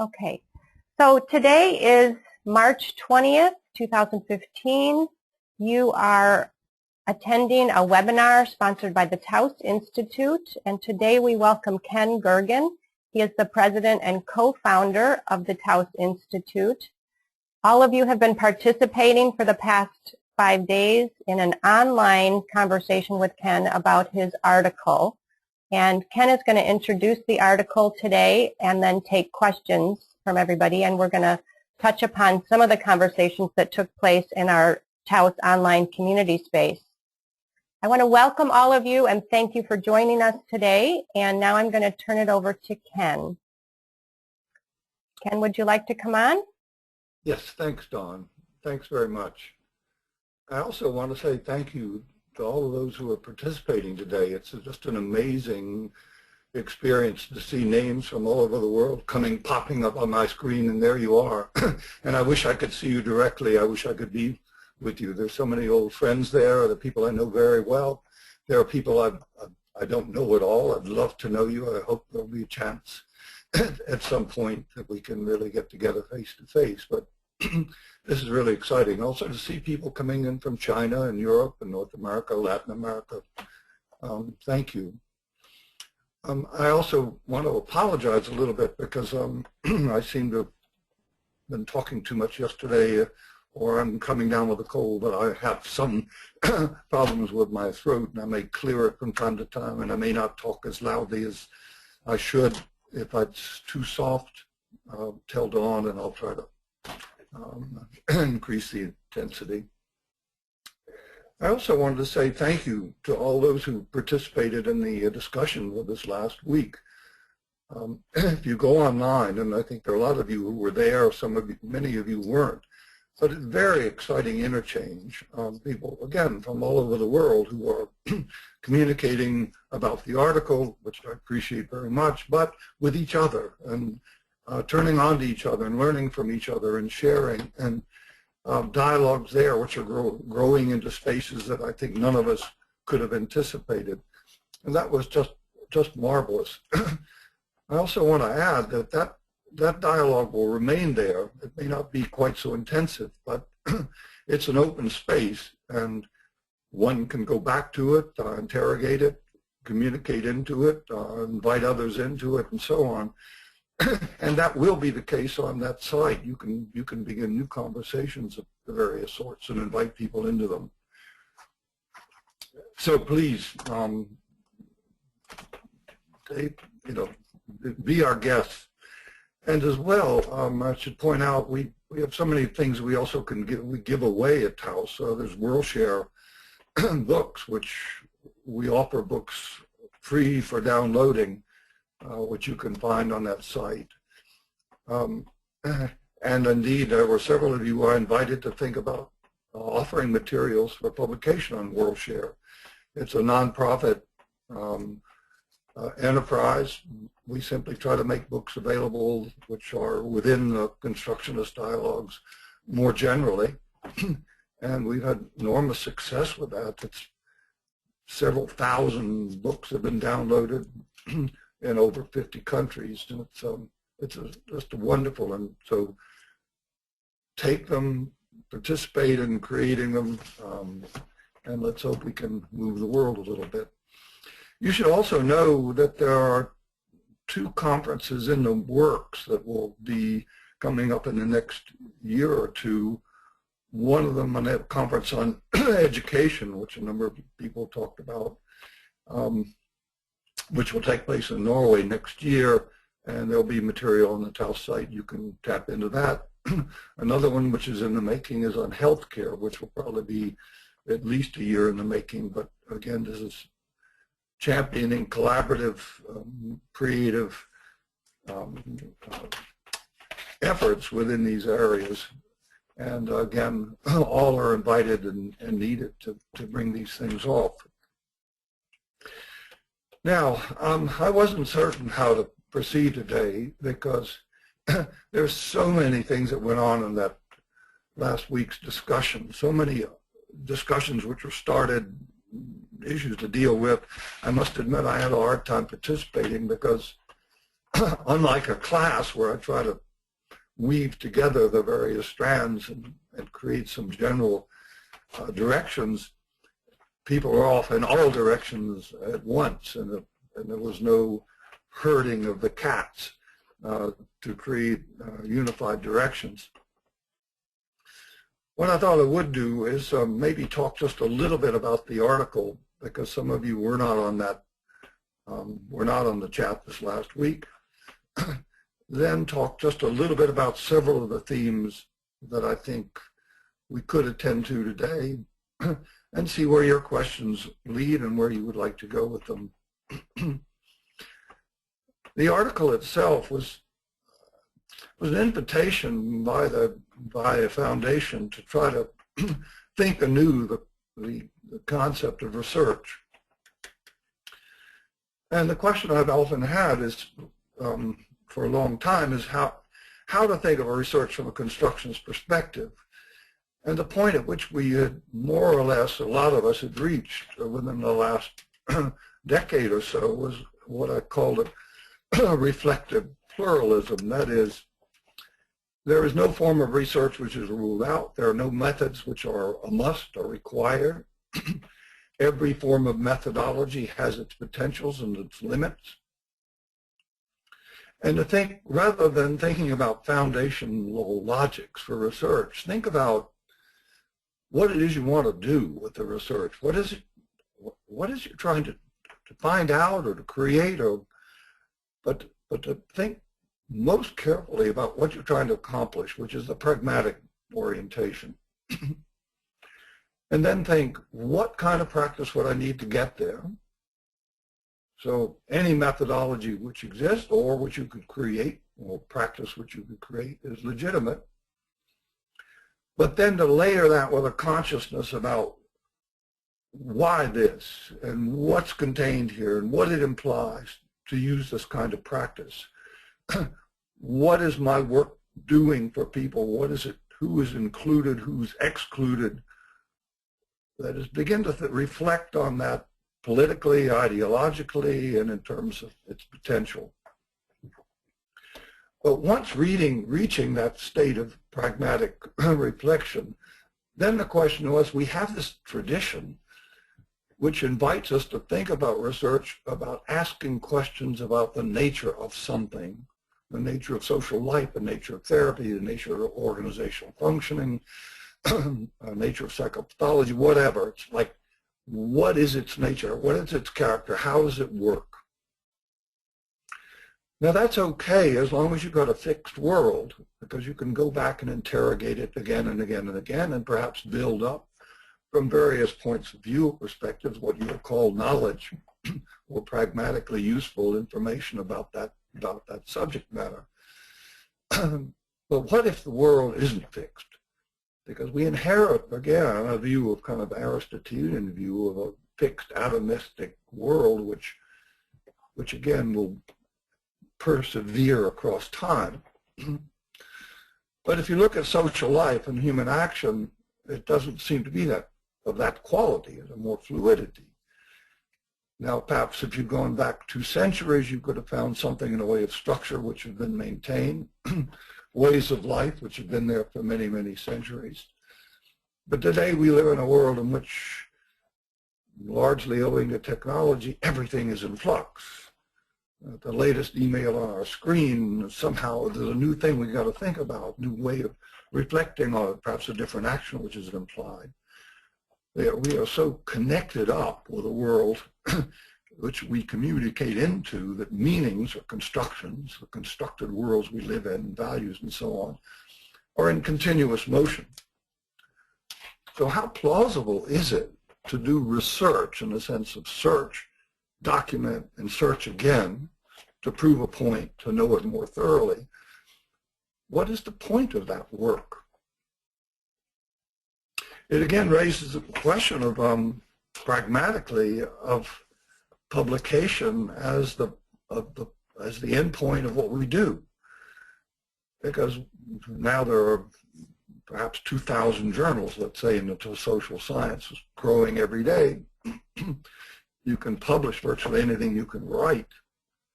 Okay, so today is March 20th, 2015. You are attending a webinar sponsored by the Taos Institute, and today we welcome Ken Gergen. He is the president and co-founder of the Taos Institute. All of you have been participating for the past 5 days in an online conversation with Ken about his article. And Ken is going to introduce the article today and then take questions from everybody. And we're going to touch upon some of the conversations that took place in our Taos online community space. I want to welcome all of you and thank you for joining us today. And now I'm going to turn it over to Ken. Ken, would you like to come on? Yes, thanks, Dawn. Thanks very much. I also want to say thank you to all of those who are participating today. It's just an amazing experience to see names from all over the world popping up on my screen, and there you are. And I wish I could see you directly. I wish I could be with you. There's so many old friends there, the people I know very well. There are people I don't know at all. I'd love to know you. I hope there'll be a chance at some point that we can really get together face to face. But this is really exciting. Also to see people coming in from China and Europe and North America, Latin America. Thank you. I also want to apologize a little bit because I seem to have been talking too much yesterday, or I'm coming down with a cold, but I have some problems with my throat, and I may clear it from time to time, and I may not talk as loudly as I should. If it's too soft, tell Dawn, and I'll try to increase the intensity. I also wanted to say thank you to all those who participated in the discussion with us last week. If you go online, and I think there are a lot of you who were there, many of you weren't, but it's very exciting interchange. People, again, from all over the world who are communicating about the article, which I appreciate very much, but with each other and turning on to each other and learning from each other and sharing, and dialogues there which are growing into spaces that I think none of us could have anticipated. And that was just marvelous. I also want to add that dialogue will remain there. It may not be quite so intensive, but it's an open space, and one can go back to it, interrogate it, communicate into it, invite others into it, and so on. And that will be the case on that site. You can begin new conversations of the various sorts and invite people into them. So please, be our guests. And as well, I should point out, we have so many things we also can give away at Taos. So there's WorldShare books, which we offer books free for downloading, which you can find on that site. And indeed, there were several of you who are invited to think about offering materials for publication on WorldShare. It's a nonprofit enterprise. We simply try to make books available which are within the constructionist dialogues more generally. And we've had enormous success with that. It's several thousand books have been downloaded in over 50 countries, and it's just wonderful. And so take them, participate in creating them, and let's hope we can move the world a little bit. You should also know that there are 2 conferences in the works that will be coming up in the next year or 2. One of them, a conference on education, which a number of people talked about, which will take place in Norway next year, and there'll be material on the Taos site. You can tap into that. Another one which is in the making is on healthcare, which will probably be at least a year in the making. But again, this is championing collaborative, creative efforts within these areas. And again, all are invited and needed to bring these things off. Now, I wasn't certain how to proceed today because there's so many things that went on in that last week's discussion, so many discussions which were started, issues to deal with. I must admit I had a hard time participating because unlike a class where I try to weave together the various strands and create some general directions, people are off in all directions at once, and there was no herding of the cats to create unified directions. What I thought I would do is maybe talk just a little bit about the article, because some of you were not on that, were not on the chat this last week. Then talk just a little bit about several of the themes that I think we could attend to today, and see where your questions lead and where you would like to go with them. The article itself was an invitation by a foundation to try to think anew the concept of research. And the question I've often had is, for a long time, is how to think of a research from a constructionist perspective. And the point at which we had more or less, a lot of us had reached within the last decade or so, was what I called a reflective pluralism. That is, there is no form of research which is ruled out. There are no methods which are a must or required. Every form of methodology has its potentials and its limits. And to think, rather than thinking about foundational logics for research, think about what it is you want to do with the research. What is it trying to find out or to create, but to think most carefully about what you're trying to accomplish, which is the pragmatic orientation. And then think, what kind of practice would I need to get there? So any methodology which exists or which you could create, or practice which you could create, is legitimate. But then to layer that with a consciousness about why this and what's contained here and what it implies to use this kind of practice. What is my work doing for people? What is it? Who is included? Who's excluded? That is, begin to reflect on that politically, ideologically, and in terms of its potential. But once reaching that state of pragmatic reflection, then the question was, we have this tradition which invites us to think about research, about asking questions about the nature of something, the nature of social life, the nature of therapy, the nature of organizational functioning, nature of psychopathology, whatever. It's like, what is its nature? What is its character? How does it work? Now that's okay as long as you've got a fixed world, because you can go back and interrogate it again and again and again, and perhaps build up from various points of view or perspectives what you would call knowledge or pragmatically useful information about that subject matter. But what if the world isn't fixed? Because we inherit, again, a view of kind of Aristotelian view of a fixed atomistic world, which again will persevere across time. But if you look at social life and human action, it doesn't seem to be of that quality. It's a more fluidity. Now, perhaps if you've gone back 2 centuries, you could have found something in the way of structure which has been maintained, ways of life which have been there for many, many centuries. But today we live in a world in which, largely owing to technology, everything is in flux. The latest email on our screen, somehow there's a new thing we've got to think about, new way of reflecting on it, perhaps a different action which is implied. We are so connected up with a world which we communicate into, that meanings or constructions, the constructed worlds we live in, values and so on, are in continuous motion. So how plausible is it to do research in the sense of search, document, and search again to prove a point, to know it more thoroughly? What is the point of that work? It again raises the question of pragmatically of publication as the end point of what we do, because now there are perhaps 2,000 journals, let's say, in the social sciences, growing every day. You can publish virtually anything you can write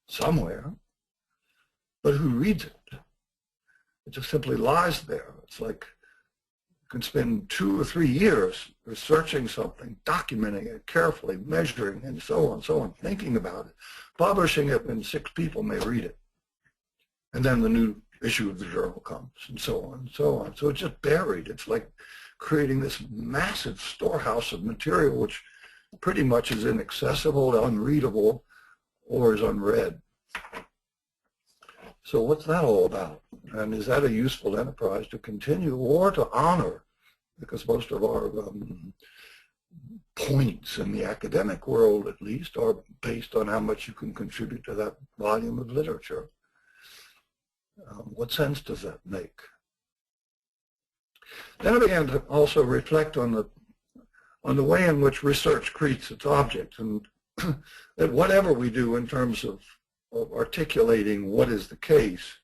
somewhere, but who reads it? It just simply lies there. It's like you can spend 2 or 3 years researching something, documenting it carefully, measuring, and so on, thinking about it, publishing it, and 6 people may read it. And then the new issue of the journal comes, and so on and so on. So it's just buried. It's like creating this massive storehouse of material which pretty much is inaccessible, unreadable, or is unread. So what's that all about? And is that a useful enterprise to continue or to honor? Because most of our points in the academic world, at least, are based on how much you can contribute to that volume of literature. What sense does that make? Then I began to also reflect on the way in which research creates its objects, and that whatever we do in terms of articulating what is the case,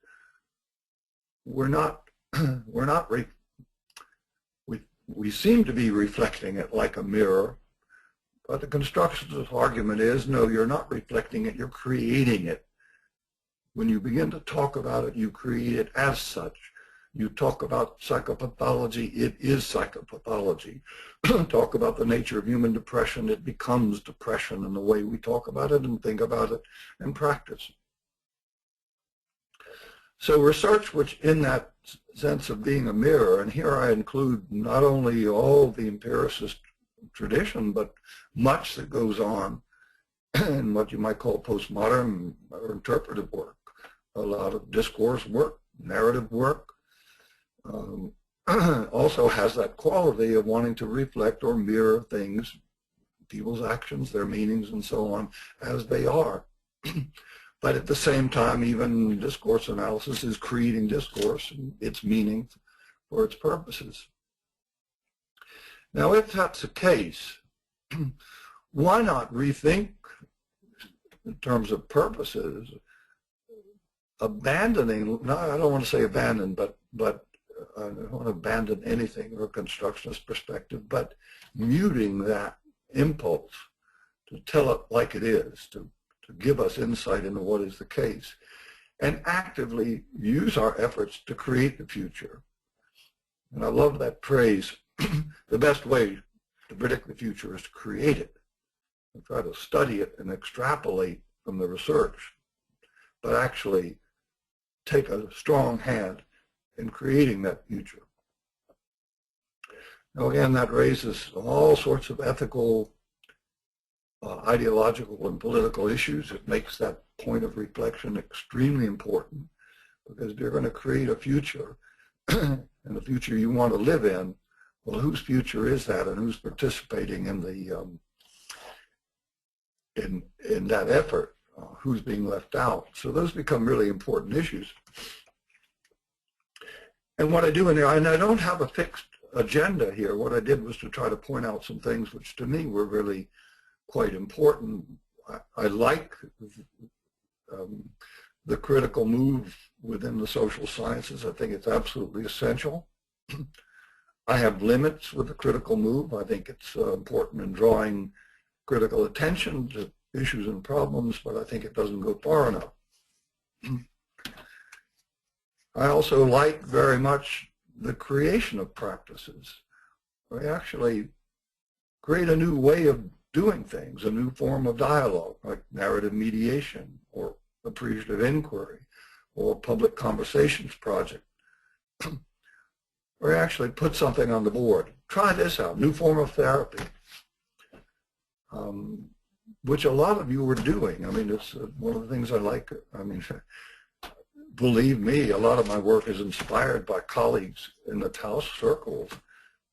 we seem to be reflecting it like a mirror, but the constructionist argument is, no, you're not reflecting it, you're creating it. When you begin to talk about it, you create it as such. You talk about psychopathology, it is psychopathology. Talk about the nature of human depression, it becomes depression in the way we talk about it and think about it and practice. So research, which in that sense of being a mirror, and here I include not only all the empiricist tradition, but much that goes on in what you might call postmodern or interpretive work, a lot of discourse work, narrative work, also has that quality of wanting to reflect or mirror things, people's actions, their meanings, and so on, as they are. But at the same time, even discourse analysis is creating discourse and its meaning for its purposes. Now, if that's the case, why not rethink, in terms of purposes, abandoning, no, I don't want to say abandon, but I don't want to abandon anything from a constructionist perspective, but muting that impulse to tell it like it is, to give us insight into what is the case, and actively use our efforts to create the future. And I love that phrase, the best way to predict the future is to create it, and try to study it and extrapolate from the research, but actually take a strong hand in creating that future. Now again, that raises all sorts of ethical, ideological, and political issues. It makes that point of reflection extremely important, because if you're going to create a future, and the future you want to live in, well, whose future is that, and who's participating in the in that effort? Who's being left out? So those become really important issues. And what I do in there, and I don't have a fixed agenda here. What I did was to try to point out some things which to me were really quite important. I like the critical move within the social sciences. I think it's absolutely essential. I have limits with the critical move. I think it's important in drawing critical attention to issues and problems, but I think it doesn't go far enough. I also like very much the creation of practices. We actually create a new way of doing things, a new form of dialogue, like narrative mediation or appreciative inquiry or public conversations project. Or actually put something on the board. Try this out, new form of therapy, which a lot of you were doing. I mean, it's one of the things I like. I mean, believe me, a lot of my work is inspired by colleagues in the Taos circles,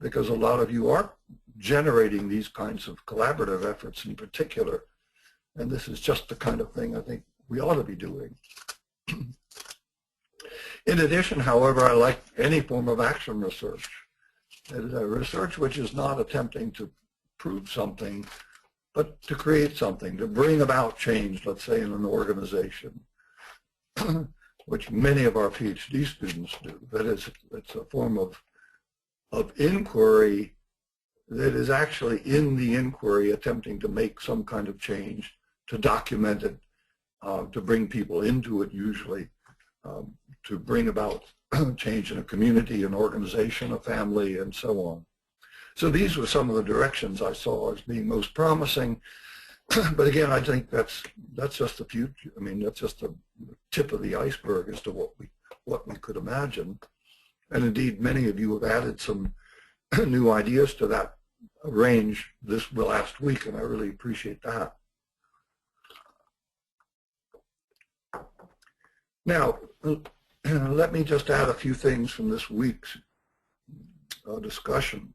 because a lot of you are generating these kinds of collaborative efforts in particular. And this is just the kind of thing I think we ought to be doing. In addition, however, I like any form of action research. Research which is not attempting to prove something, but to create something, to bring about change, let's say, in an organization, which many of our PhD students do. That is, it's a form of inquiry that is actually in the inquiry attempting to make some kind of change, to document it, to bring people into it usually, to bring about change in a community, an organization, a family, and so on. So these were some of the directions I saw as being most promising. But again, I think that's just the future. I mean, that's just the tip of the iceberg as to what we could imagine. And indeed, many of you have added some new ideas to that range this last week, and I really appreciate that. Now, let me just add a few things from this week's discussion.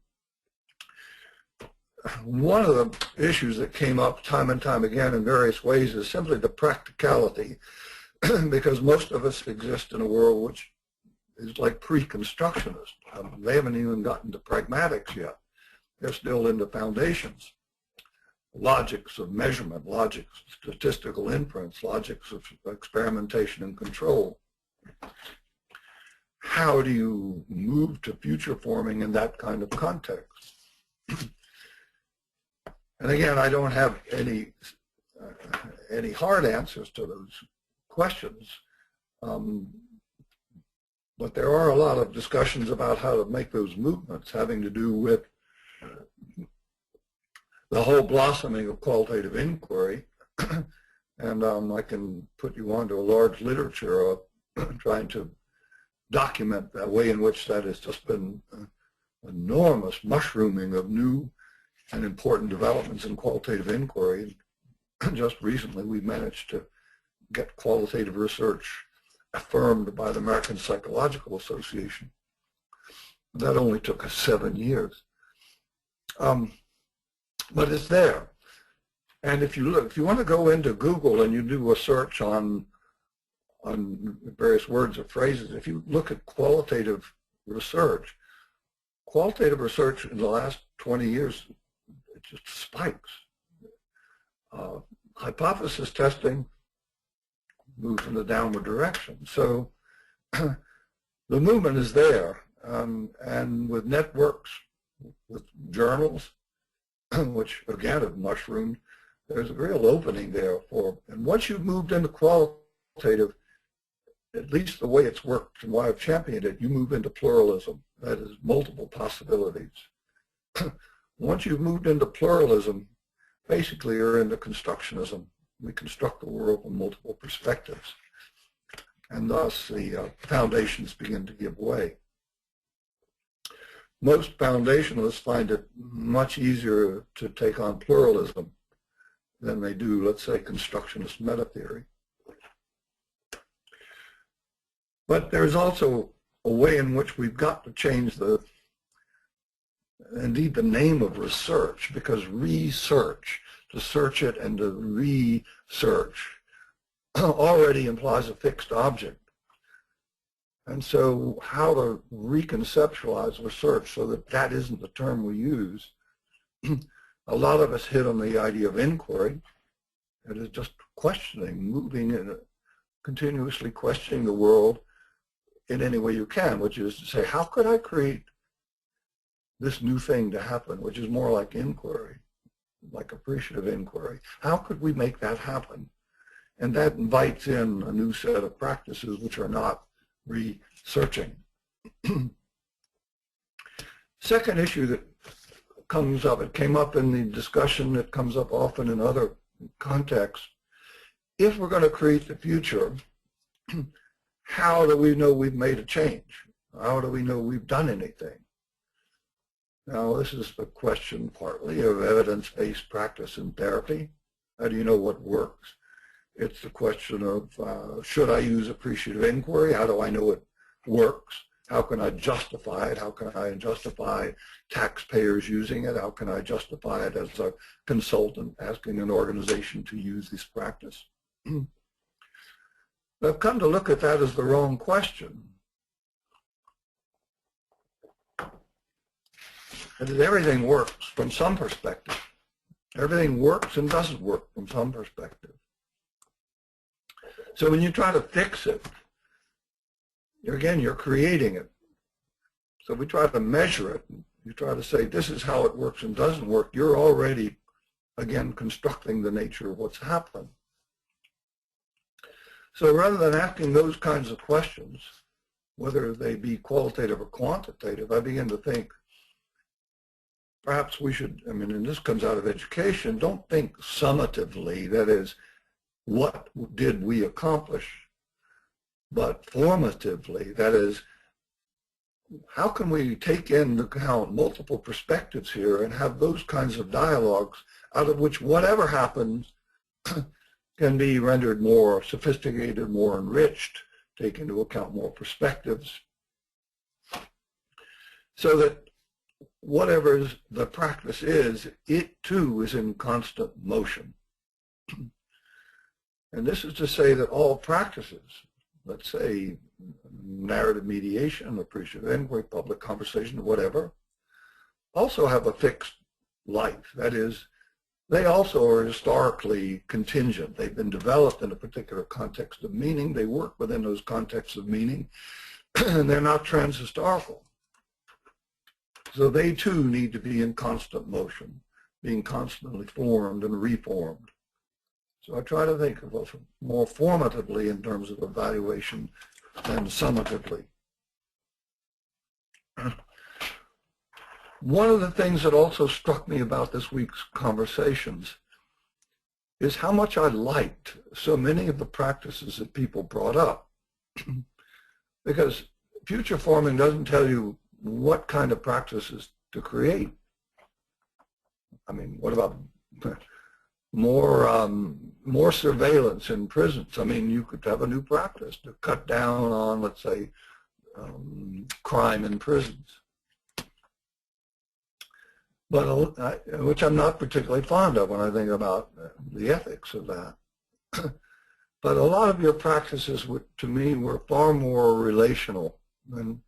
One of the issues that came up time and time again in various ways is simply the practicality, because most of us exist in a world which is like pre-constructionist. They haven't even gotten to pragmatics yet. They're still into foundations, logics of measurement, logics of statistical inference, logics of experimentation and control. How do you move to future forming in that kind of context? And again, I don't have any hard answers to those questions, but there are a lot of discussions about how to make those movements having to do with the whole blossoming of qualitative inquiry. And I can put you onto a large literature of trying to document the way in which that has just been enormous mushrooming of new and important developments in qualitative inquiry. Just recently, we managed to get qualitative research affirmed by the American Psychological Association. That only took us 7 years. But it's there. And if you look, if you want to go into Google and you do a search on various words or phrases, if you look at qualitative research in the last 20 years, it just spikes. Hypothesis testing moves in a downward direction. So the movement is there, and with networks, with journals, which again have mushroomed, there's a real opening there for, and once you've moved into qualitative, at least the way it's worked and why I've championed it, you move into pluralism. That is multiple possibilities. Once you've moved into pluralism, basically you're into constructionism. We construct the world from multiple perspectives. And thus the foundations begin to give way. Most foundationalists find it much easier to take on pluralism than they do, let's say, constructionist meta-theory. But there's also a way in which we've got to change indeed the name of research, because research, to search it and to research, already implies a fixed object. And so how to reconceptualize research so that that isn't the term we use. A lot of us hit on the idea of inquiry. It is just questioning, moving and continuously questioning the world in any way you can, which is to say, how could I create this new thing to happen, which is more like inquiry, like appreciative inquiry. How could we make that happen? And that invites in a new set of practices which are not researching. Second issue that comes up, it came up in the discussion, it comes up often in other contexts. If we're going to create the future, how do we know we've made a change? How do we know we've done anything? Now, this is the question partly of evidence-based practice in therapy. How do you know what works? It's the question of, should I use appreciative inquiry? How do I know it works? How can I justify it? How can I justify taxpayers using it? How can I justify it as a consultant asking an organization to use this practice? I've come to look at that as the wrong question. And everything works from some perspective. Everything works and doesn't work from some perspective. So when you try to fix it, you're creating it. So we try to measure it. You try to say, this is how it works and doesn't work. You're already, again, constructing the nature of what's happened. So rather than asking those kinds of questions, whether they be qualitative or quantitative, I begin to think perhaps we should, I mean, and this comes out of education, don't think summatively, that is, what did we accomplish, but formatively, that is, how can we take into account multiple perspectives here and have those kinds of dialogues out of which whatever happens can be rendered more sophisticated, more enriched, take into account more perspectives, so that whatever the practice is, it too is in constant motion. And this is to say that all practices, let's say narrative mediation, appreciative inquiry, public conversation, whatever, also have a fixed life. That is, they also are historically contingent. They've been developed in a particular context of meaning. They work within those contexts of meaning, and they're not transhistorical. So they too need to be in constant motion, being constantly formed and reformed. So I try to think of it more formatively in terms of evaluation than summatively. One of the things that also struck me about this week's conversations is how much I liked so many of the practices that people brought up. Because future forming doesn't tell you what kind of practices to create. I mean, what about more surveillance in prisons? I mean, you could have a new practice to cut down on, let's say, crime in prisons. But which I'm not particularly fond of when I think about the ethics of that. But a lot of your practices, to me, were far more relational, and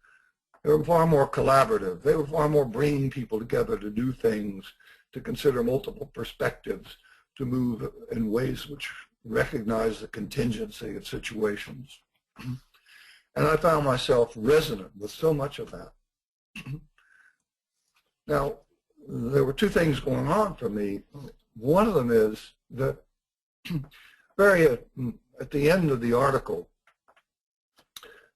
they were far more collaborative. They were far more bringing people together to do things, to consider multiple perspectives, to move in ways which recognize the contingency of situations. And I found myself resonant with so much of that. Now, there were two things going on for me. One of them is that at the end of the article,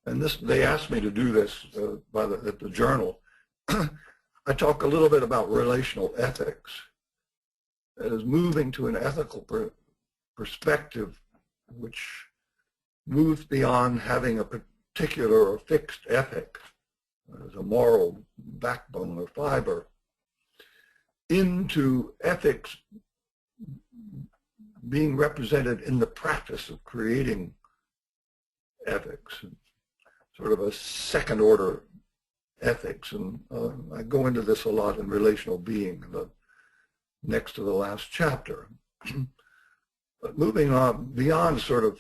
and they asked me to do this at the journal, I talk a little bit about relational ethics. That is, moving to an ethical perspective which moves beyond having a particular or fixed ethic as a moral backbone or fiber, into ethics being represented in the practice of creating ethics, sort of a second order ethics. And I go into this a lot in Relational Being, next to the last chapter. But moving on beyond sort of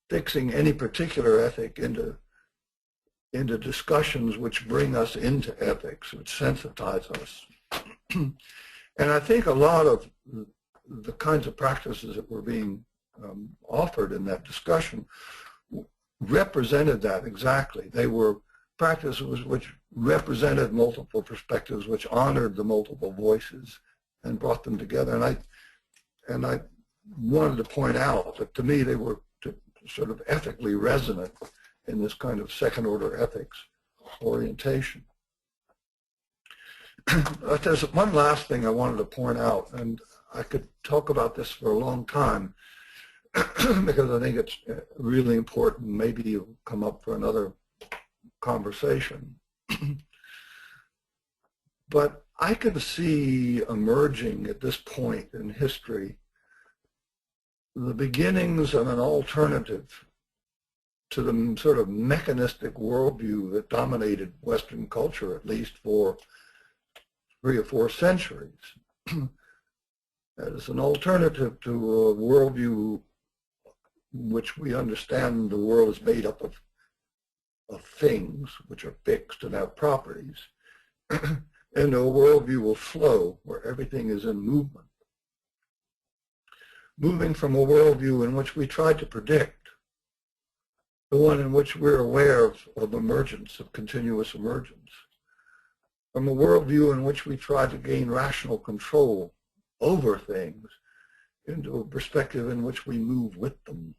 fixing any particular ethic into discussions which bring us into ethics, which sensitize us. And I think a lot of the kinds of practices that were being offered in that discussion represented that exactly. They were practices which represented multiple perspectives, which honored the multiple voices and brought them together. And I wanted to point out that to me they were sort of ethically resonant in this kind of second order ethics orientation. But there's one last thing I wanted to point out, and I could talk about this for a long time because I think it's really important. Maybe it'll come up for another conversation. But I can see emerging at this point in history the beginnings of an alternative to the sort of mechanistic worldview that dominated Western culture, at least for 3 or 4 centuries. As an alternative to a worldview which we understand the world is made up of things which are fixed and have properties, and a worldview of flow where everything is in movement. Moving from a worldview in which we try to predict, the one in which we're aware of emergence, of continuous emergence, from a worldview in which we try to gain rational control over things, into a perspective in which we move with them,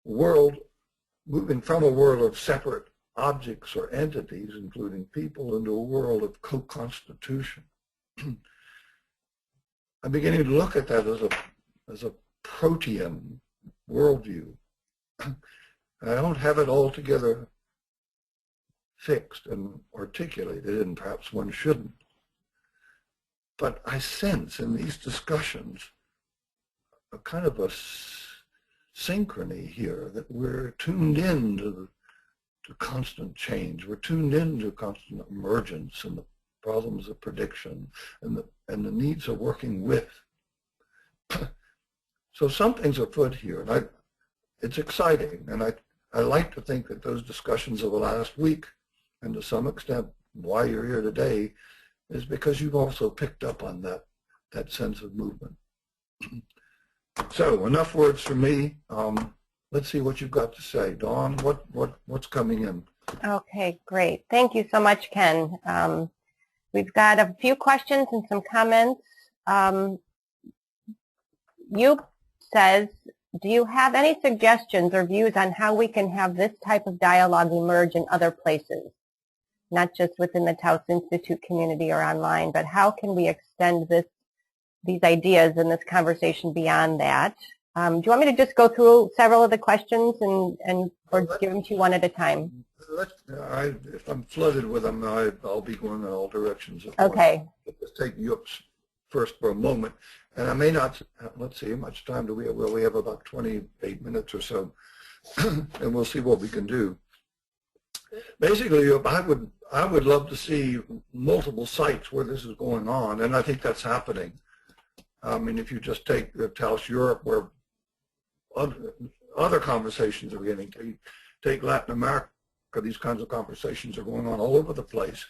world, moving from a world of separate objects or entities, including people, into a world of co-constitution. I'm beginning to look at that as a protean worldview. I don't have it all together fixed and articulated, and perhaps one shouldn't. But I sense in these discussions a kind of a synchrony here, that we're tuned in to constant change. We're tuned in to constant emergence and the problems of prediction and the needs of working with. So something's afoot here, and it's exciting, and I like to think that those discussions of the last week, and to some extent why you're here today, is because you've also picked up on that sense of movement. So enough words from me. Let's see what you've got to say. Dawn, what's coming in? Okay, great. Thank you so much, Ken. We've got a few questions and some comments. You says, do you have any suggestions or views on how we can have this type of dialogue emerge in other places, not just within the Taos Institute community or online, but how can we extend these ideas and this conversation beyond that? Do you want me to just go through several of the questions or give them to you one at a time? If I'm flooded with them, I'll be going in all directions. Okay. Just take you up first for a moment. And I may not, let's see, how much time do we have? Well, we have about 28 minutes or so, and we'll see what we can do. Basically, I would love to see multiple sites where this is going on, and I think that's happening. I mean, if you just take Taos Europe, where other conversations are beginning, take Latin America, these kinds of conversations are going on all over the place.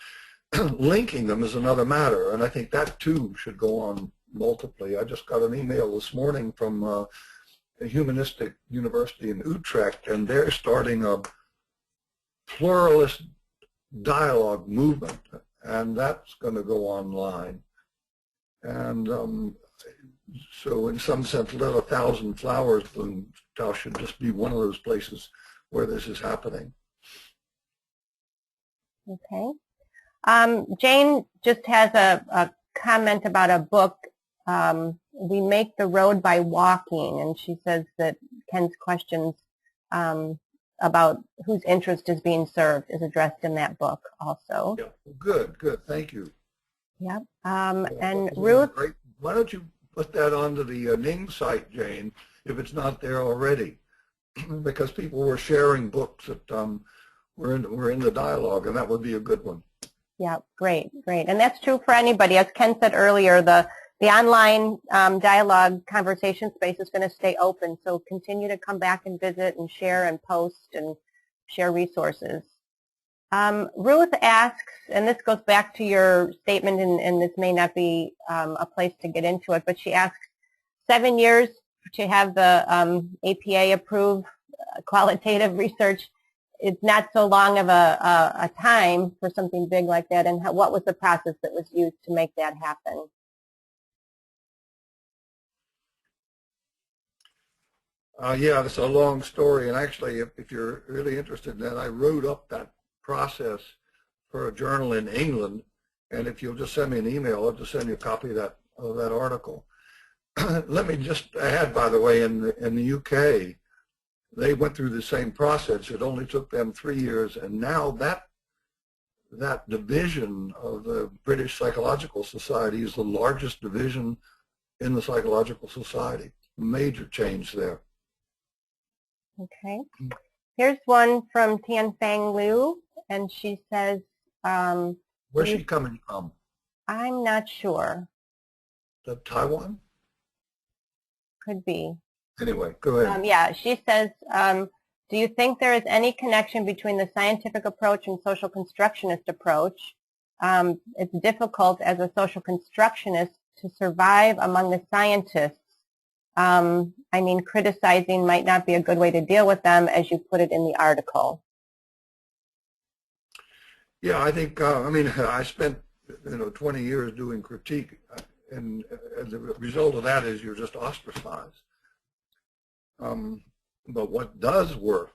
Linking them is another matter, and I think that too should go on multiply. I just got an email this morning from a humanistic university in Utrecht, and they're starting a pluralist dialogue movement, and that's going to go online. And so in some sense, let 1,000 flowers bloom. Taos should just be one of those places where this is happening. Okay. Jane just has a comment about a book, We Make the Road by Walking, and she says that Ken's questions about whose interest is being served is addressed in that book also. Yeah. Good, thank you. Yep. And Ruth? Great. Why don't you put that onto the Ning site, Jane, if it's not there already? Because people were sharing books that were in the dialogue, and that would be a good one. Yeah, great. And that's true for anybody. As Ken said earlier, the online dialogue conversation space is going to stay open, so continue to come back and visit and share and post and share resources. Ruth asks, and this goes back to your statement, and this may not be a place to get into it, but she asks, 7 years to have the APA approve qualitative research, it's not so long of a time for something big like that, and what was the process that was used to make that happen? Yeah, it's a long story, and actually, if you're really interested in that, I wrote up that process for a journal in England, and if you'll just send me an email, I'll just send you a copy of that article. Let me just add, by the way, in the UK, they went through the same process. It only took them 3 years, and now that division of the British Psychological Society is the largest division in the Psychological Society. Major change there. Okay. Here's one from Tianfang Liu, and she says, where's she coming from? I'm not sure. Taiwan? Could be. Anyway, go ahead. Yeah, she says, do you think there is any connection between the scientific approach and social constructionist approach? It's difficult as a social constructionist to survive among the scientists. I mean, criticizing might not be a good way to deal with them, as you put it in the article. Yeah, I think, I mean, I spent 20 years doing critique, and the result of that is you're just ostracized. But what does work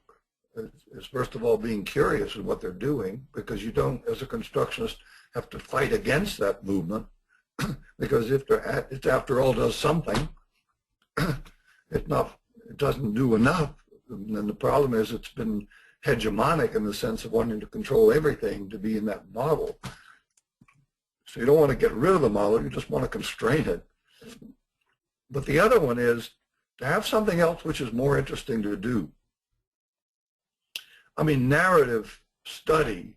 is first of all being curious in what they're doing, because you don't, as a constructionist, have to fight against that movement, because if it after all does something, it doesn't do enough. And the problem is it's been hegemonic in the sense of wanting to control everything, to be in that model. So you don't want to get rid of the model, you just want to constrain it. But the other one is to have something else which is more interesting to do. I mean, narrative study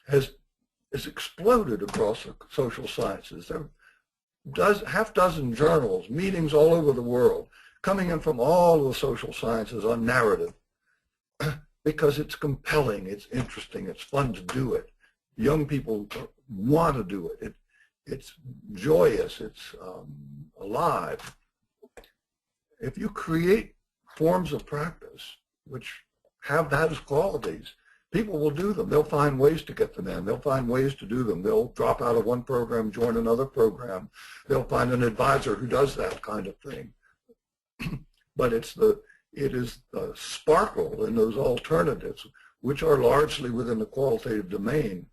has exploded across the social sciences. There are half dozen journals, meetings all over the world, coming in from all the social sciences on narrative, because it's compelling, it's interesting, it's fun to do it. Young people want to do it. It's joyous, it's alive. If you create forms of practice which have those qualities, people will do them. They'll find ways to get them in. They'll find ways to do them. They'll drop out of one program, join another program. They'll find an advisor who does that kind of thing. But it is the sparkle in those alternatives, which are largely within the qualitative domain,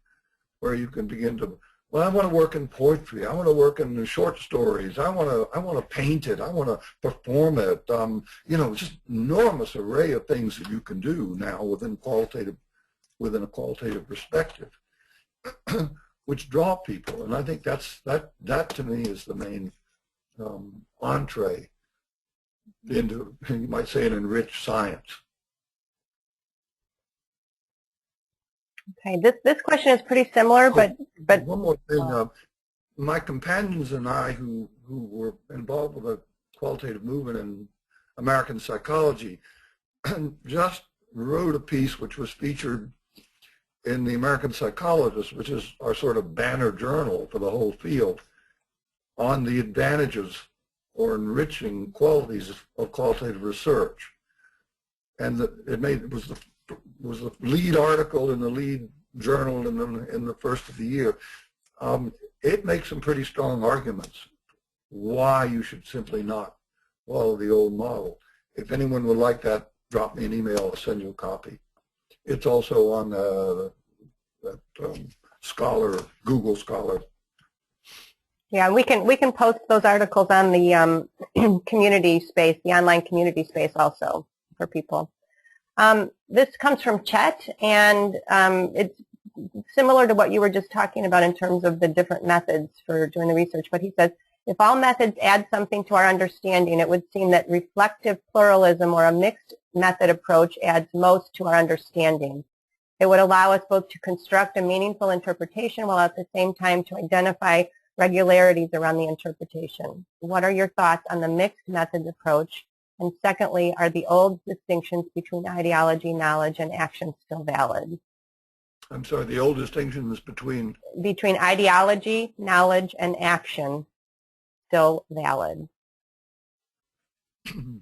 where you can begin to, well, I want to work in poetry. I want to work in the short stories. I want to paint it. I want to perform it. You know, just enormous array of things that you can do now within a qualitative perspective, which draw people. And I think that to me is the main entree into, you might say, an enriched science. Okay, this question is pretty similar, but one more thing. My companions and I, who were involved with the qualitative movement in American psychology, just wrote a piece which was featured in the American Psychologist, which is our sort of banner journal for the whole field, on the advantages or enriching qualities of qualitative research. And it was the lead article in the lead journal in the first of the year. It makes some pretty strong arguments why you should simply not follow the old model. If anyone would like that, drop me an email. I'll send you a copy. It's also on Scholar, Google Scholar. yeah, we can post those articles on the community space, the online community space also for people. This comes from Chet, and it's similar to what you were just talking about in terms of the different methods for doing the research. But he says, if all methods add something to our understanding, it would seem that reflective pluralism or a mixed method approach adds most to our understanding. It would allow us both to construct a meaningful interpretation while at the same time to identify regularities around the interpretation. What are your thoughts on the mixed methods approach? And secondly, are the old distinctions between ideology, knowledge, and action still valid? I'm sorry, the old distinction is between? Between ideology, knowledge, and action still valid. You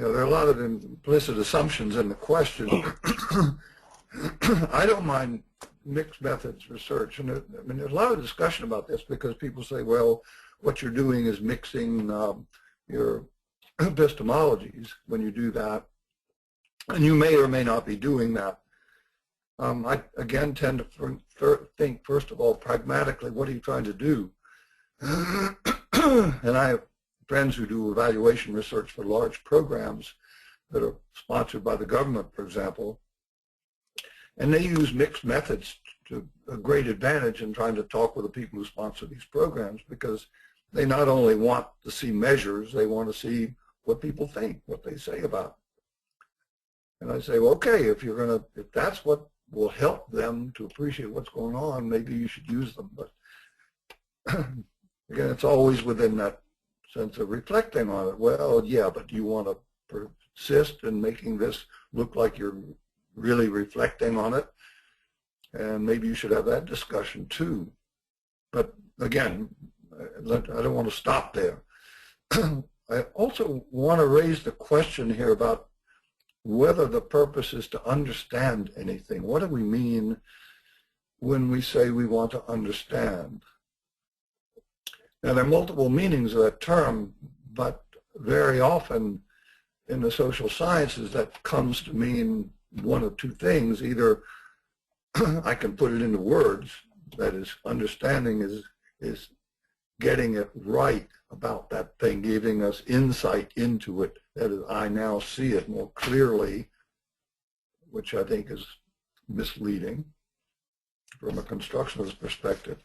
know, there are a lot of implicit assumptions in the question. I don't mind mixed methods research. And I mean, there's a lot of discussion about this because people say, well, what you're doing is mixing your epistemologies when you do that. And you may or may not be doing that. I, again, tend to think, first of all, pragmatically, what are you trying to do? And I have friends who do evaluation research for large programs that are sponsored by the government, for example, and they use mixed methods to a great advantage in trying to talk with the people who sponsor these programs, because they not only want to see measures, they want to see what people think, what they say about it. And I say, well, okay, if that's what will help them to appreciate what's going on, maybe you should use them. But again, it's always within that sense of reflecting on it. Well, yeah, but do you want to persist in making this look like you're really reflecting on it? And maybe you should have that discussion too. But again, I don't want to stop there. I also want to raise the question here about whether the purpose is to understand anything. What do we mean when we say we want to understand? Now, there are multiple meanings of that term, but very often in the social sciences that comes to mean one of two things. Either I can put it into words, that is, understanding is getting it right about that thing, giving us insight into it, that is, I now see it more clearly, which I think is misleading from a constructionist perspective.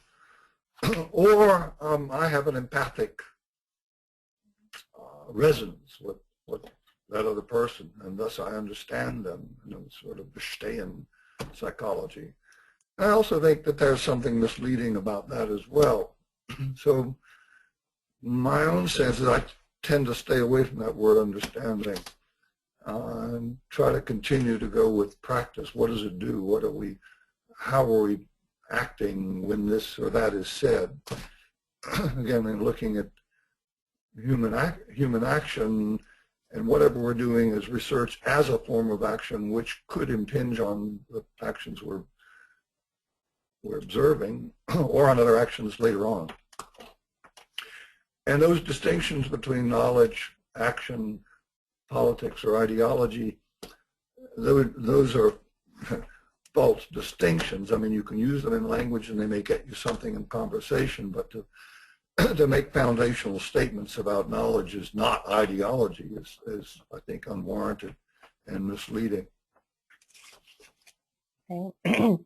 Or I have an empathic resonance with that other person, and thus I understand them, sort of Verstehen psychology. I also think that there's something misleading about that as well. So my own sense is I tend to stay away from that word understanding and try to continue to go with practice. What does it do? What are we, how are we acting when this or that is said? Again, in looking at human action, and whatever we're doing is research as a form of action which could impinge on the actions we're observing or on other actions later on. And those distinctions between knowledge, action, politics, or ideology, those are false distinctions. I mean, you can use them in language and they may get you something in conversation, but to make foundational statements about knowledge is not ideology is I think, unwarranted and misleading. Okay.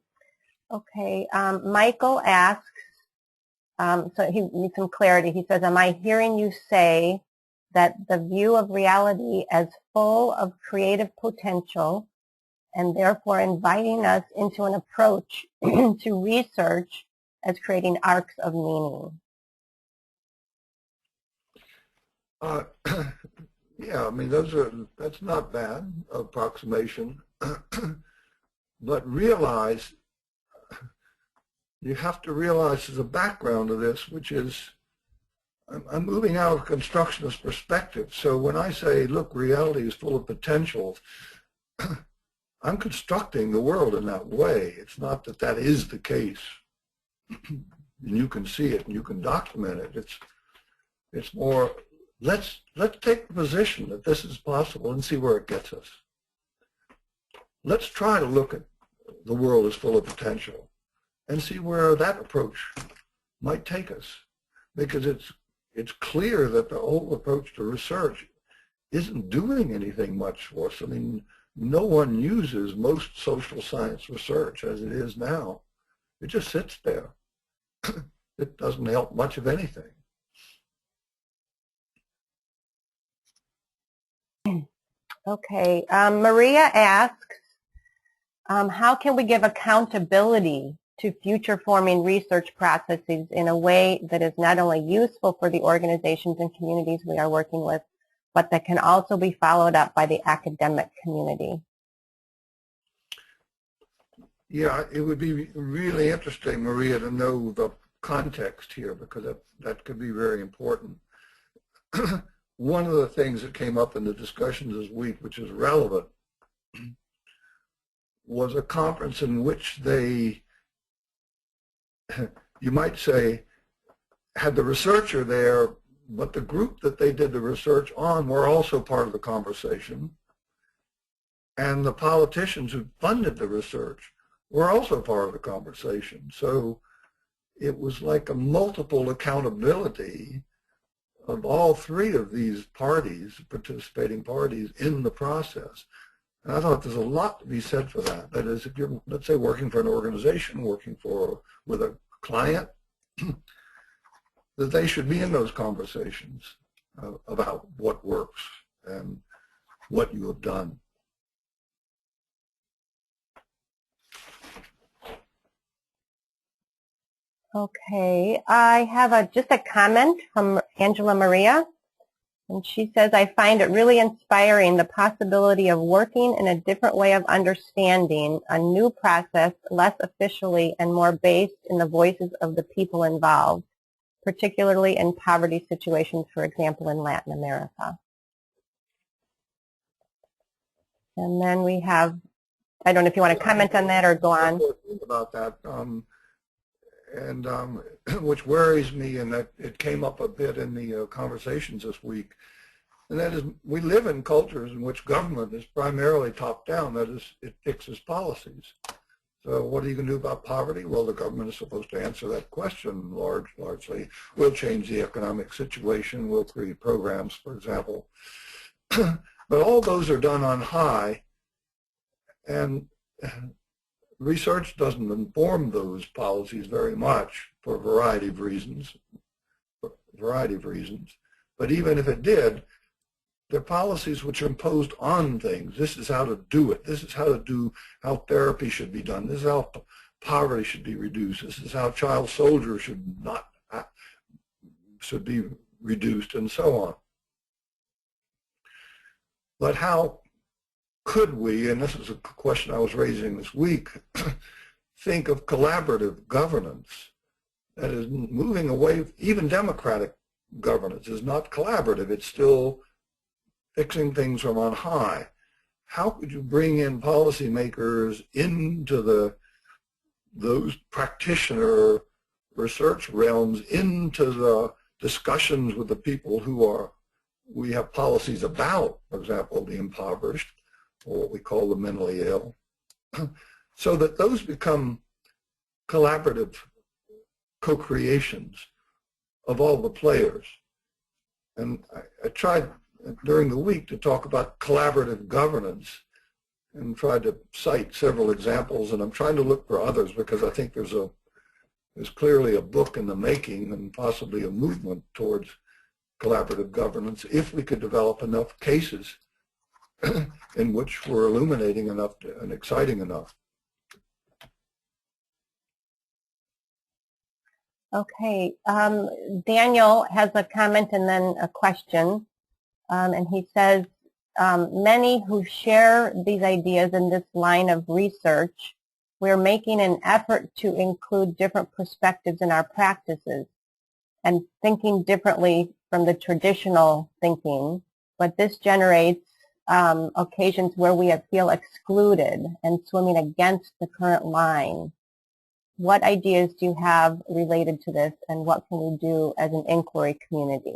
Okay. Michael asks, so he needs some clarity. He says, am I hearing you say that the view of reality as full of creative potential and therefore inviting us into an approach to research as creating arcs of meaning? Yeah, I mean, that's not bad approximation, but realize, you have to realize there's a background to this, which is I'm moving out of a constructionist perspective. So when I say, look, reality is full of potential, I'm constructing the world in that way. It's not that that is the case. And you can see it and you can document it. It's more, let's take the position that this is possible and see where it gets us. Let's try to look at the world as full of potential and see where that approach might take us. Because it's clear that the old approach to research isn't doing anything much for us. I mean, no one uses most social science research as it is now. It just sits there. It doesn't help much of anything. Okay. Maria asks, how can we give accountability to future forming research processes in a way that is not only useful for the organizations and communities we are working with, but that can also be followed up by the academic community? Yeah, it would be really interesting, Maria, to know the context here, because that could be very important. One of the things that came up in the discussions this week, which is relevant, was a conference in which they, you might say, had the researcher there, but the group that they did the research on were also part of the conversation. And the politicians who funded the research were also part of the conversation. So it was like a multiple accountability of all three of these parties, participating parties, in the process. And I thought there's a lot to be said for that. That is, if you're, let's say, working for an organization, working with a client, that they should be in those conversations about what works and what you have done. Okay, I have just a comment from Angela Maria, and she says, I find it really inspiring the possibility of working in a different way of understanding a new process, less officially and more based in the voices of the people involved, particularly in poverty situations, for example, in Latin America. And then we have, I don't know if you want to comment on that or go on. Think about that. Which worries me, and that it came up a bit in the conversations this week, And that is, we live in cultures in which government is primarily top-down. That is, it fixes policies. So what are you going to do about poverty? Well, the government is supposed to answer that question largely. We'll change the economic situation. We'll create programs, for example. But all those are done on high, and research doesn't inform those policies very much for a variety of reasons. But even if it did, they're policies which are imposed on things. This is how to do it. This is how therapy should be done. This is how poverty should be reduced. This is how child soldiers should be reduced, and so on. But how could we, and this is a question I was raising this week, think of collaborative governance that is moving away? Even democratic governance is not collaborative. It's still fixing things from on high. How could you bring in policymakers into those practitioner research realms, into the discussions with the people we have policies about, for example, the impoverished, or what we call the mentally ill, so that those become collaborative co-creations of all the players. And I tried during the week to talk about collaborative governance and tried to cite several examples, and I'm trying to look for others because I think there's clearly a book in the making and possibly a movement towards collaborative governance if we could develop enough cases in which we're illuminating enough and exciting enough. Okay, Daniel has a comment and then a question, and he says, many who share these ideas in this line of research, we're making an effort to include different perspectives in our practices and thinking differently from the traditional thinking, but this generates occasions where we feel excluded and swimming against the current line. What ideas do you have related to this, and what can we do as an inquiry community?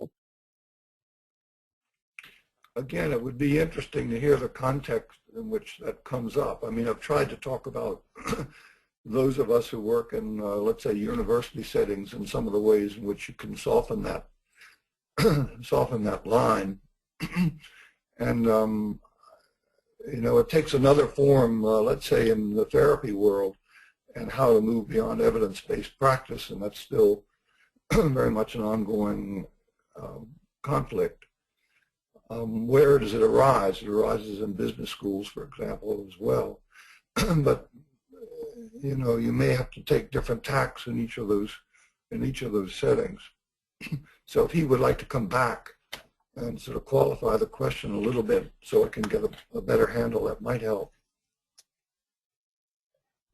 Again, it would be interesting to hear the context in which that comes up. I mean, I've tried to talk about those of us who work in, let's say, university settings, and some of the ways in which you can soften that line. And you know, it takes another form, let's say, in the therapy world, and how to move beyond evidence-based practice, and that's still very much an ongoing conflict. Where does it arise? It arises in business schools, for example, as well. But you know, you may have to take different tacks in each of those settings. So if he would like to come back and sort of qualify the question a little bit so I can get a better handle, that might help.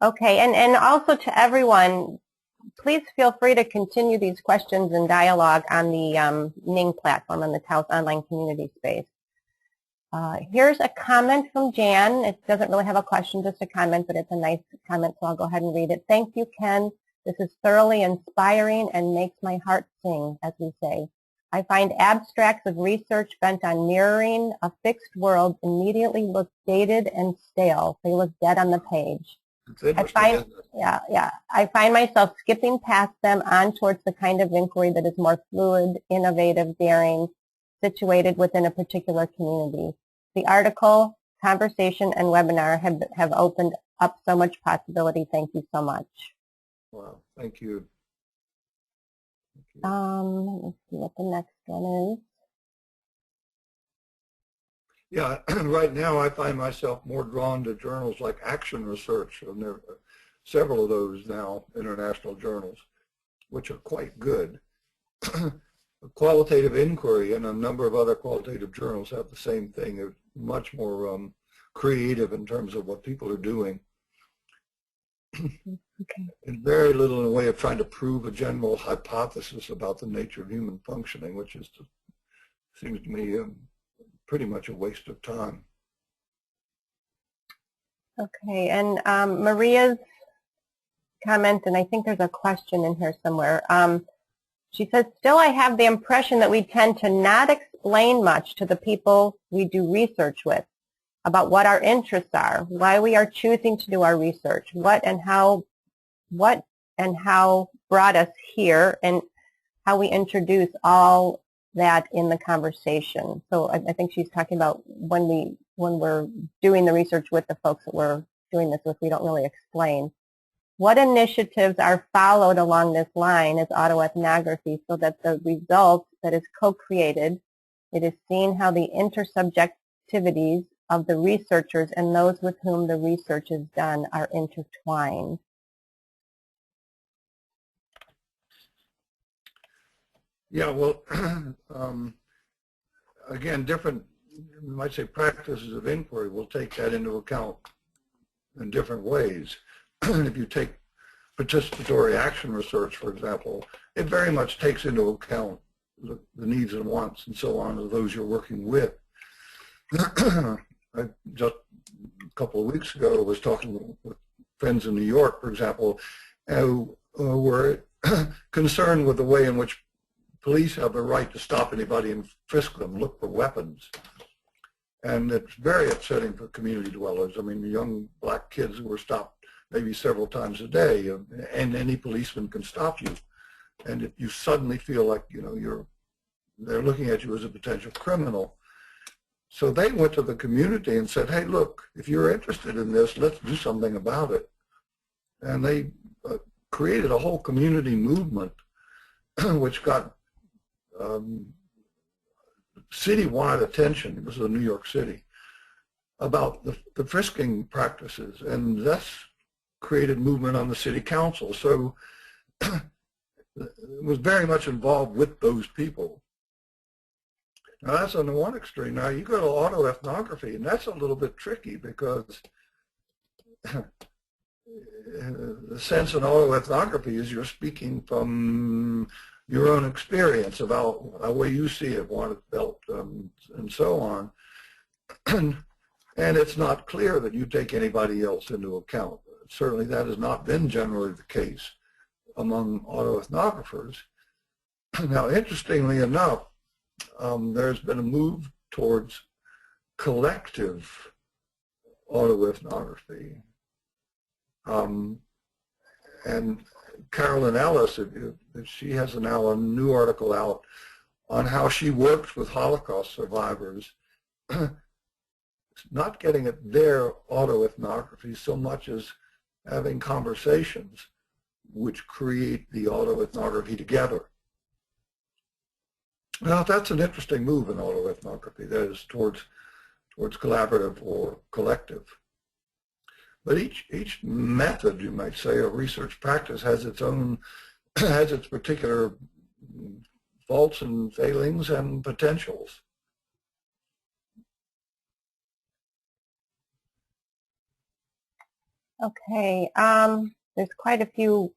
Okay, and also to everyone, please feel free to continue these questions and dialogue on the Ning platform, on the Taos online community space. Here's a comment from Jan. It doesn't really have a question, just a comment, but it's a nice comment, so I'll go ahead and read it. Thank you, Ken. This is thoroughly inspiring and makes my heart sing, as we say. I find abstracts of research bent on mirroring a fixed world immediately look dated and stale. They look dead on the page. I find myself skipping past them on towards the kind of inquiry that is more fluid, innovative, daring, situated within a particular community. The article, conversation, and webinar have opened up so much possibility. Thank you so much. Wow, thank you. Let's see what the next one is. Yeah, right now I find myself more drawn to journals like Action Research, and there are several of those now, international journals, which are quite good. Qualitative Inquiry and a number of other qualitative journals have the same thing. They're much more creative in terms of what people are doing. Okay. And very little in the way of trying to prove a general hypothesis about the nature of human functioning, which is, seems to me, pretty much a waste of time. Okay, and Maria's comment, and I think there's a question in here somewhere. She says, still I have the impression that we tend to not explain much to the people we do research with about what our interests are, why we are choosing to do our research, what and how brought us here, and how we introduce all that in the conversation. So I think she's talking about when we're doing the research with the folks that we're doing this with, we don't really explain. What initiatives are followed along this line is autoethnography, so that the result that is co-created, it is seen how the intersubjectivities of the researchers and those with whom the research is done are intertwined. Yeah, well, again, different, you might say, practices of inquiry will take that into account in different ways. If you take participatory action research, for example, it very much takes into account the needs and wants and so on of those you're working with. I just a couple of weeks ago was talking with friends in New York, for example, who were concerned with the way in which police have the right to stop anybody and frisk them, look for weapons. And it's very upsetting for community dwellers. I mean, the young black kids who were stopped maybe several times a day, and any policeman can stop you. And if you suddenly feel like, you know, they're looking at you as a potential criminal. So they went to the community and said, hey, look, if you're interested in this, let's do something about it. And they created a whole community movement which got citywide attention. It was in New York City, about the frisking practices, and that's created movement on the city council. So it was very much involved with those people. Now that's on the one extreme. Now you go to autoethnography, and that's a little bit tricky, because the sense in autoethnography is you're speaking from your own experience about the way you see it, what it felt, and so on. And it's not clear that you take anybody else into account. Certainly that has not been generally the case among autoethnographers. Now, interestingly enough, there's been a move towards collective autoethnography. And Carolyn Ellis, she has now a new article out on how she works with Holocaust survivors, not getting at their autoethnography so much as having conversations which create the autoethnography together. Now, that's an interesting move in autoethnography, that is towards collaborative or collective. But each method, you might say, of research practice has its own, has its particular faults and failings and potentials. Okay, there's quite a few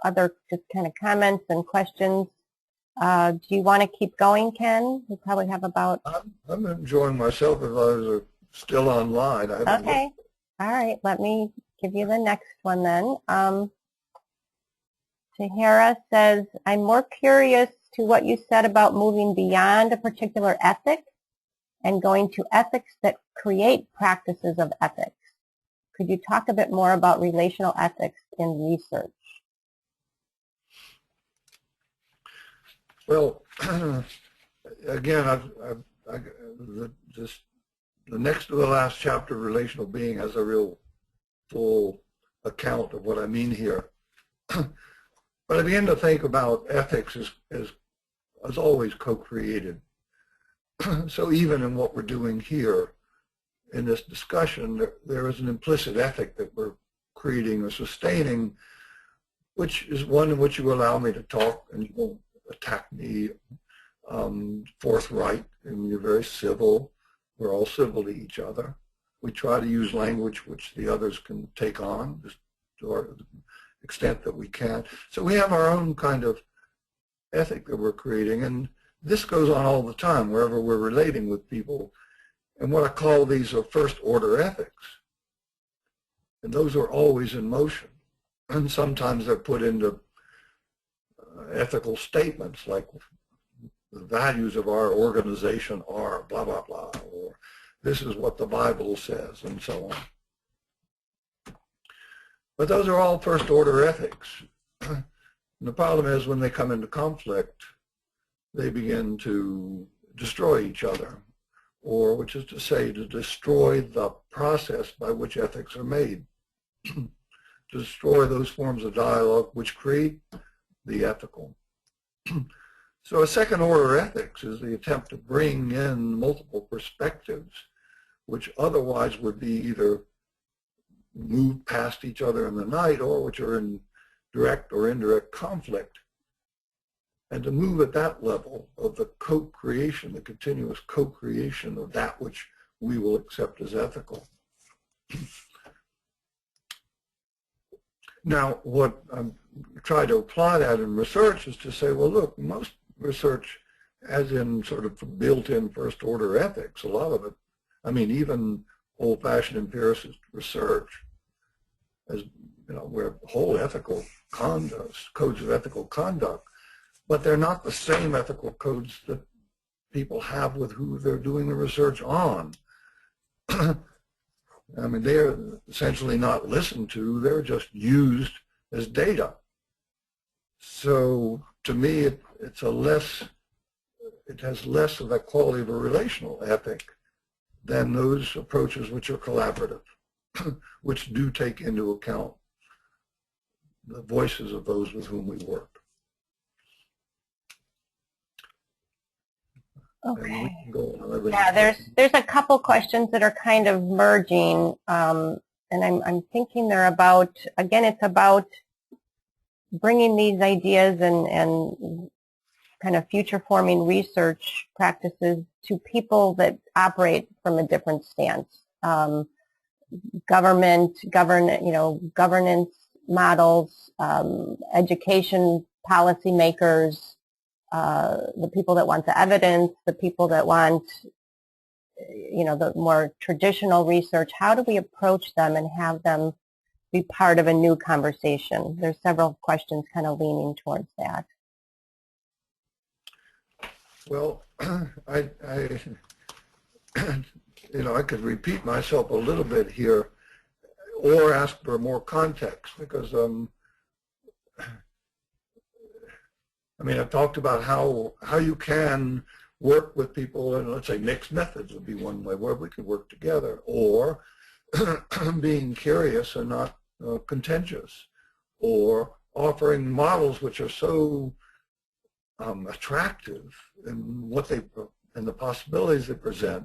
other just kind of comments and questions. Do you want to keep going, Ken? We probably have about... I'm enjoying myself if I was still online. Okay. All right. Let me give you the next one then. Tahara says, I'm more curious to what you said about moving beyond a particular ethic and going to ethics that create practices of ethics. Could you talk a bit more about relational ethics in research? Well, again, the next to the last chapter, Relational Being, has a real full account of what I mean here. But I begin to think about ethics as always co-created. So even in what we're doing here in this discussion, there is an implicit ethic that we're creating or sustaining, which is one in which you allow me to talk and you won't attack me, forthright, and you're very civil. We're all civil to each other. We try to use language which the others can take on, just to our extent that we can. So we have our own kind of ethic that we're creating, and this goes on all the time wherever we're relating with people. And what I call these are first order ethics. And those are always in motion. And sometimes they're put into ethical statements like the values of our organization are blah, blah, blah, or this is what the Bible says, and so on. But those are all first order ethics. And the problem is when they come into conflict, they begin to destroy each other, or which is to say, to destroy the process by which ethics are made, to destroy those forms of dialogue which create the ethical. So a second order ethics is the attempt to bring in multiple perspectives which otherwise would be either moved past each other in the night or which are in direct or indirect conflict, and to move at that level of the co-creation, the continuous co-creation of that which we will accept as ethical. Now, what I'm trying to apply that in research is to say, well, look, most research, as in sort of built-in first-order ethics, a lot of it, I mean, even old-fashioned empiricist research, as you know, we're whole ethical conduct, codes of ethical conduct, but they're not the same ethical codes that people have with who they're doing the research on. I mean, they're essentially not listened to, they're just used as data. So to me, it has less of that quality of a relational ethic than those approaches which are collaborative, which do take into account the voices of those with whom we work. Okay. Yeah, there's a couple questions that are kind of merging, and I'm thinking they're about, again, it's about bringing these ideas and kind of future forming research practices to people that operate from a different stance. Governance models, education policymakers, the people that want the evidence, the people that want, the more traditional research. How do we approach them and have them be part of a new conversation? There's several questions kind of leaning towards that. Well, I could repeat myself a little bit here or ask for more context because I've talked about how you can work with people, and let's say mixed methods would be one way where we could work together, or being curious and not contentious, or offering models which are so attractive in what they and the possibilities they present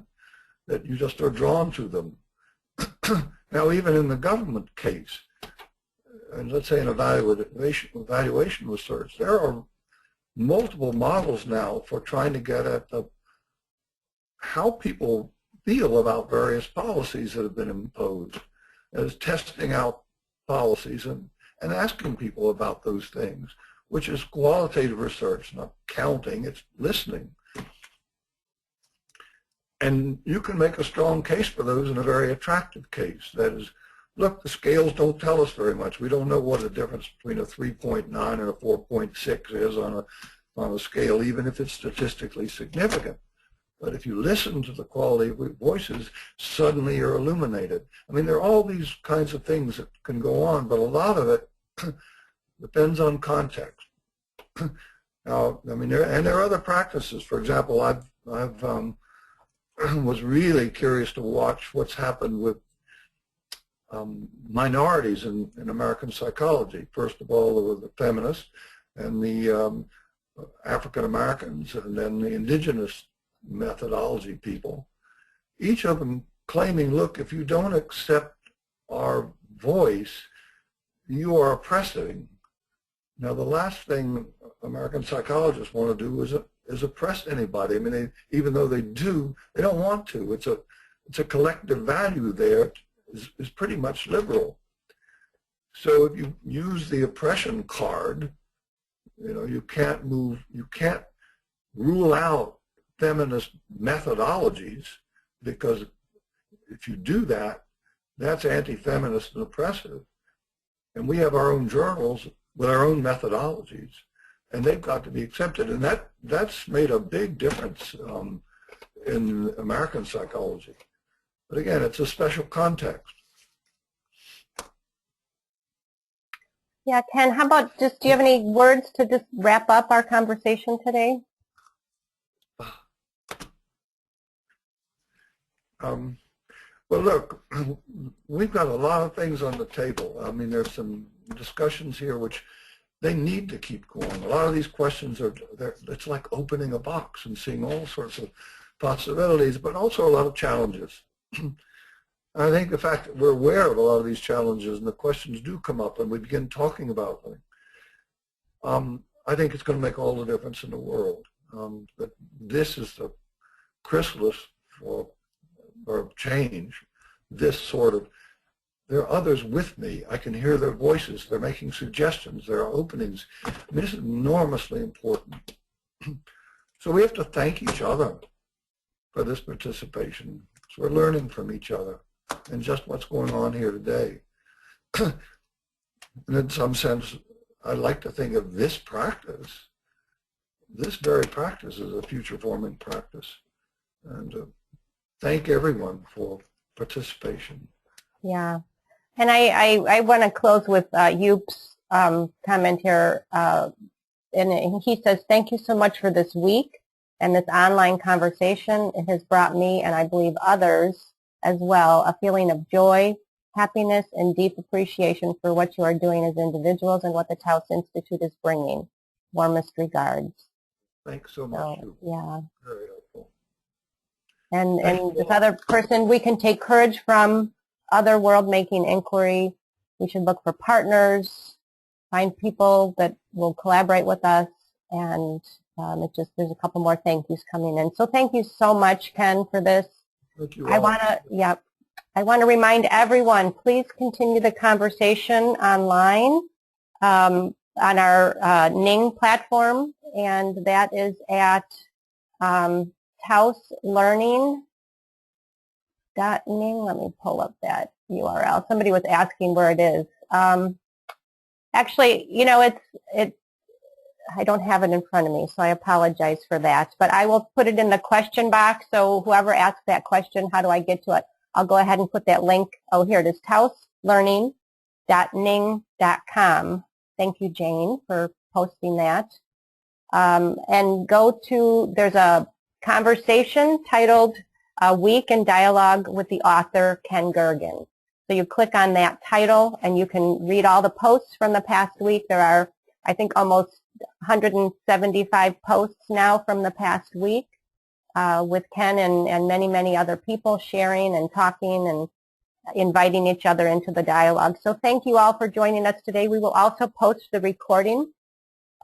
that you just are drawn to them. Now, even in the government case, and let's say in evaluation research, there are multiple models now for trying to get at how people feel about various policies that have been imposed, as testing out policies and asking people about those things, which is qualitative research, not counting, it's listening. And you can make a strong case for those in a very attractive case. That is, look, the scales don't tell us very much. We don't know what the difference between a 3.9 and a 4.6 is on a scale, even if it's statistically significant. But if you listen to the quality of voices, suddenly you're illuminated. I mean, there are all these kinds of things that can go on, but a lot of it depends on context. Now, I mean, there are other practices. For example, I've was really curious to watch what's happened with minorities in American psychology. First of all, there were the feminists and the African Americans, and then the indigenous methodology people. Each of them claiming, look, if you don't accept our voice, you are oppressing. Now, the last thing American psychologists want to do is oppress anybody. I mean, even though they do, they don't want to. It's a collective value there is pretty much liberal. So if you use the oppression card, you can't rule out feminist methodologies, because if you do that, that's anti-feminist and oppressive. And we have our own journals with our own methodologies. and they've got to be accepted. And that's made a big difference in American psychology. But again, it's a special context. Yeah, Ken, how about do you have any words to just wrap up our conversation today? Well, look, we've got a lot of things on the table. I mean, there's some discussions here which they need to keep going. A lot of these questions it's like opening a box and seeing all sorts of possibilities, but also a lot of challenges. I think the fact that we're aware of a lot of these challenges and the questions do come up and we begin talking about them, I think it's going to make all the difference in the world. That this is the chrysalis for change, this sort of, there are others with me. I can hear their voices. They're making suggestions. There are openings. I mean, this is enormously important. So we have to thank each other for this participation. So we're learning from each other and just what's going on here today. And in some sense, I like to think of this practice, this very practice is a future-forming practice. And thank everyone for participation. Yeah. And I want to close with Youp's comment here. And he says, thank you so much for this week and this online conversation. It has brought me, and I believe others as well, a feeling of joy, happiness, and deep appreciation for what you are doing as individuals and what the Taos Institute is bringing. Warmest regards. Thanks so much. So, yeah. Very helpful. And this other person, we can take courage from other world-making inquiry. We should look for partners, find people that will collaborate with us, and there's a couple more thank yous coming in. So thank you so much, Ken, for this. Thank you. I want to remind everyone, please continue the conversation online on our Ning platform, and that is at taoslearning.ning. Let me pull up that URL. Somebody was asking where it is. Actually, you know, I don't have it in front of me, so I apologize for that. But I will put it in the question box, so whoever asks that question, how do I get to it? I'll go ahead and put that link. Oh, here it is, taoslearning.ning.com. Thank you, Jane, for posting that. And go to, there's a conversation titled A Week in Dialogue with the author, Ken Gergen. So you click on that title, and you can read all the posts from the past week. There are, I think, almost 175 posts now from the past week with Ken and many, many other people sharing and talking and inviting each other into the dialogue. So thank you all for joining us today. We will also post the recording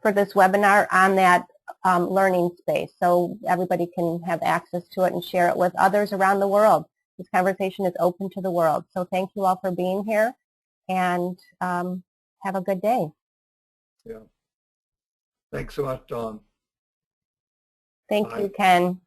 for this webinar on that learning space, so everybody can have access to it and share it with others around the world. This conversation is open to the world. So thank you all for being here, and have a good day. Yeah. Thanks so much, Dawn. Thank you, Ken.